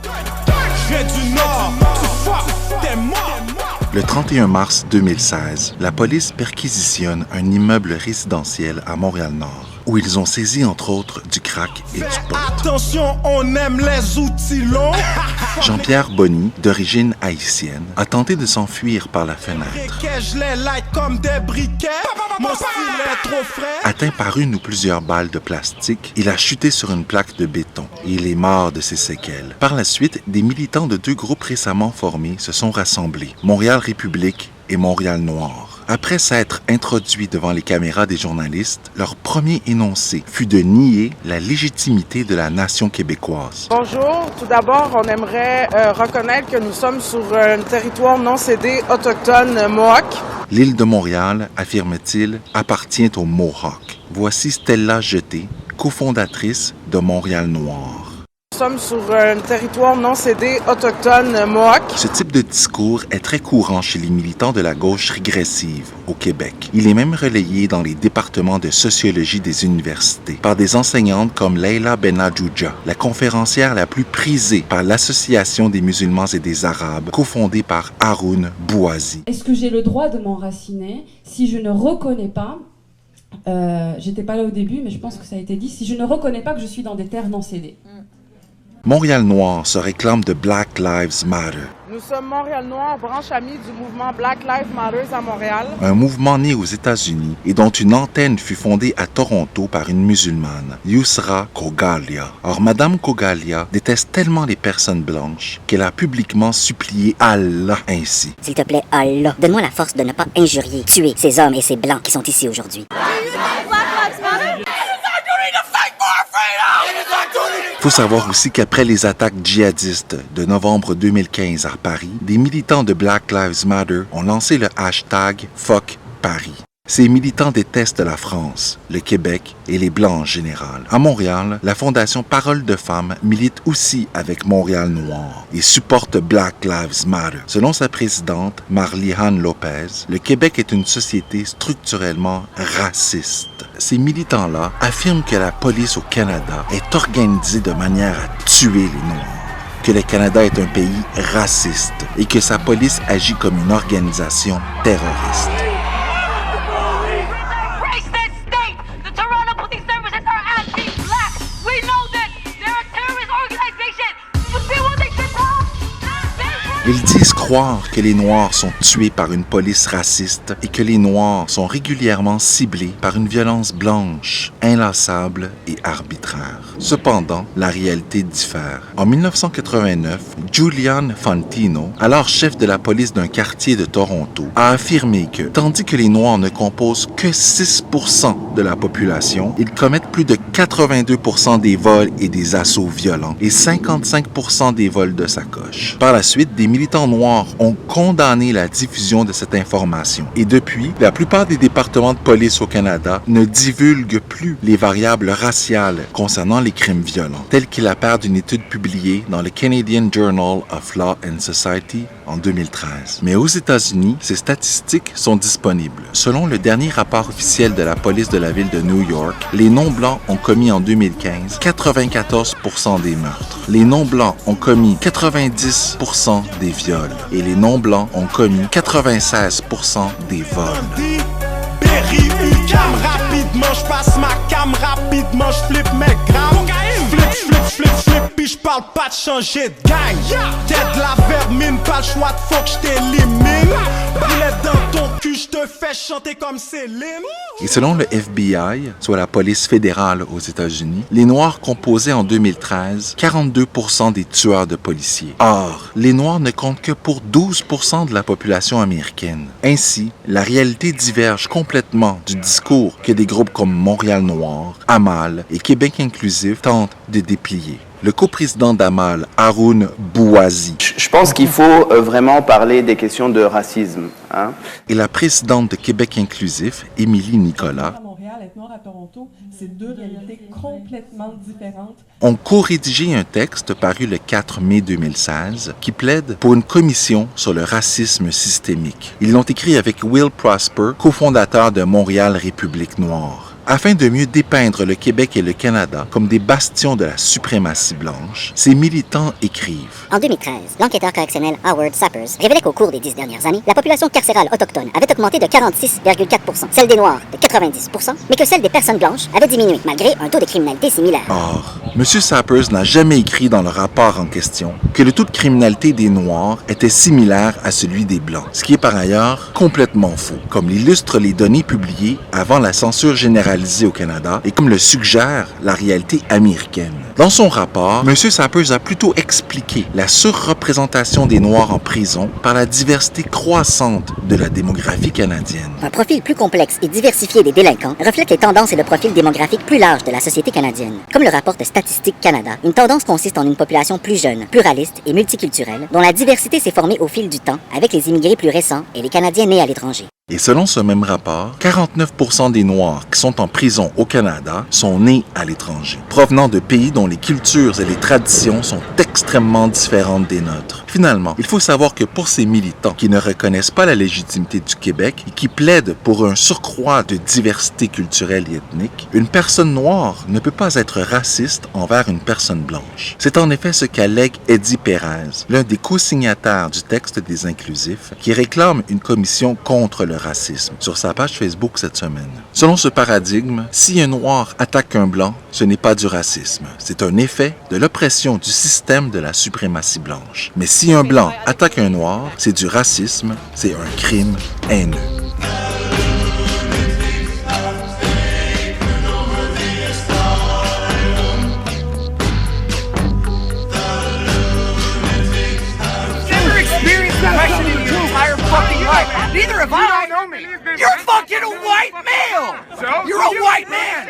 Je viens du Nord, tu fuck, t'es mort. Le 31 mars 2016, la police perquisitionne un immeuble résidentiel à Montréal-Nord, où ils ont saisi entre autres du crack et du pot. Attention, on aime les outils longs. Jean-Pierre Bonny, d'origine haïtienne, a tenté de s'enfuir par la fenêtre. Je les like comme des briquets. Mon style est trop frais. Atteint par une ou plusieurs balles de plastique, il a chuté sur une plaque de béton et il est mort de ses séquelles. Par la suite, des militants de deux groupes récemment formés se sont rassemblés, Montréal République et Montréal Noir. Après s'être introduits devant les caméras des journalistes, leur premier énoncé fut de nier la légitimité de la nation québécoise. Bonjour. Tout d'abord, on aimerait reconnaître que nous sommes sur un territoire non cédé autochtone Mohawk. L'île de Montréal, affirme-t-il, appartient aux Mohawks. Voici Stella Jeté, cofondatrice de Montréal Noir. Nous sommes sur un territoire non cédé autochtone Mohawk. Ce type de discours est très courant chez les militants de la gauche régressive au Québec. Il est même relayé dans les départements de sociologie des universités par des enseignantes comme Leila Benadjouja, la conférencière la plus prisée par l'Association des musulmans et des Arabes, cofondée par Haroun Bouazi. Est-ce que j'ai le droit de m'enraciner si je ne reconnais pas, j'étais pas là au début, mais je pense que ça a été dit, si je ne reconnais pas que je suis dans des terres non cédées? Montréal Noir se réclame de Black Lives Matter. Nous sommes Montréal Noir, branche amie du mouvement Black Lives Matter à Montréal. Un mouvement né aux États-Unis et dont une antenne fut fondée à Toronto par une musulmane, Yusra Kogalia. Or, Madame Kogalia déteste tellement les personnes blanches qu'elle a publiquement supplié Allah ainsi. S'il te plaît, Allah, donne-moi la force de ne pas injurier, tuer ces hommes et ces blancs qui sont ici aujourd'hui. Il faut savoir aussi qu'après les attaques djihadistes de novembre 2015 à Paris, des militants de Black Lives Matter ont lancé le hashtag Fuck Paris. Ces militants détestent la France, le Québec et les Blancs en général. À Montréal, la Fondation Parole de Femmes milite aussi avec Montréal Noir et supporte Black Lives Matter. Selon sa présidente, Marlie-Anne Lopez, le Québec est une société structurellement raciste. Ces militants-là affirment que la police au Canada est organisée de manière à tuer les Noirs, que le Canada est un pays raciste et que sa police agit comme une organisation terroriste. Ils disent croire que les Noirs sont tués par une police raciste et que les Noirs sont régulièrement ciblés par une violence blanche, inlassable et arbitraire. Cependant, la réalité diffère. En 1989, Julian Fantino, alors chef de la police d'un quartier de Toronto, a affirmé que, tandis que les Noirs ne composent que 6% de la population, ils commettent plus de 82% des vols et des assauts violents et 55% des vols de sacoches. Par la suite, des militants noirs ont condamné la diffusion de cette information. Et depuis, la plupart des départements de police au Canada ne divulguent plus les variables raciales concernant les crimes violents, tel qu'il apparaît d'une étude publiée dans le Canadian Journal of Law and Society en 2013. Mais aux États-Unis, ces statistiques sont disponibles. Selon le dernier rapport officiel de la police de la ville de New York, les non-blancs ont commis en 2015 94% des meurtres. Les non-blancs ont commis 90% des viols et les non-blancs ont commis 96% des vols. Berry, cam rapidement, je passe ma cam rapidement, je flippe mes grammes. Flip, puis je parle pas de changer de gang. Tête de la vermine, pas le choix de faut que je t'élimine. Boulet dans ton cul, je te fais chanter comme Céline. Et selon le FBI, soit la police fédérale aux États-Unis, les Noirs composaient en 2013 42% des tueurs de policiers. Or, les Noirs ne comptent que pour 12% de la population américaine. Ainsi, la réalité diverge complètement du discours que des groupes comme Montréal Noir, Amal et Québec Inclusif tentent de déplier. Le coprésident d'Amal, Haroun Bouazi, je pense qu'il faut vraiment parler des questions de racisme. Et la présidente de Québec Inclusif, Émilie Nicolas, à Montréal, être noir à Toronto, c'est deux réalités complètement différentes. ont co-rédigé un texte paru le 4 mai 2016 qui plaide pour une commission sur le racisme systémique. Ils l'ont écrit avec Will Prosper, cofondateur de Montréal République Noire. Afin de mieux dépeindre le Québec et le Canada comme des bastions de la suprématie blanche, ces militants écrivent. En 2013, l'enquêteur correctionnel Howard Sappers révélait qu'au cours des 10 dernières années, la population carcérale autochtone avait augmenté de 46,4%, celle des Noirs de 90%, mais que celle des personnes blanches avait diminué, malgré un taux de criminalité similaire. Or, M. Sappers n'a jamais écrit dans le rapport en question que le taux de criminalité des Noirs était similaire à celui des Blancs, ce qui est par ailleurs complètement faux, comme l'illustrent les données publiées avant la censure généralisée au Canada et comme le suggère la réalité américaine. Dans son rapport, M. Sappers a plutôt expliqué la surreprésentation des Noirs en prison par la diversité croissante de la démographie canadienne. Un profil plus complexe et diversifié des délinquants reflète les tendances et le profil démographique plus large de la société canadienne. Comme le rapporte Statistique Canada, une tendance consiste en une population plus jeune, pluraliste et multiculturelle, dont la diversité s'est formée au fil du temps avec les immigrés plus récents et les Canadiens nés à l'étranger. Et selon ce même rapport, 49% des Noirs qui sont en prison au Canada sont nés à l'étranger, provenant de pays dont les cultures et les traditions sont extrêmement différentes des nôtres. Finalement, il faut savoir que pour ces militants qui ne reconnaissent pas la légitimité du Québec et qui plaident pour un surcroît de diversité culturelle et ethnique, une personne noire ne peut pas être raciste envers une personne blanche. C'est en effet ce qu'allègue Eddie Perez, l'un des co-signataires du texte des inclusifs, qui réclame une commission contre le racisme sur sa page Facebook cette semaine. Selon ce paradigme, si un noir attaque un blanc, ce n'est pas du racisme. C'est un effet de l'oppression du système de la suprématie blanche. Mais si un blanc attaque un noir, c'est du racisme, c'est un crime haineux. Neither have I. You're fucking a white male. You're a white man.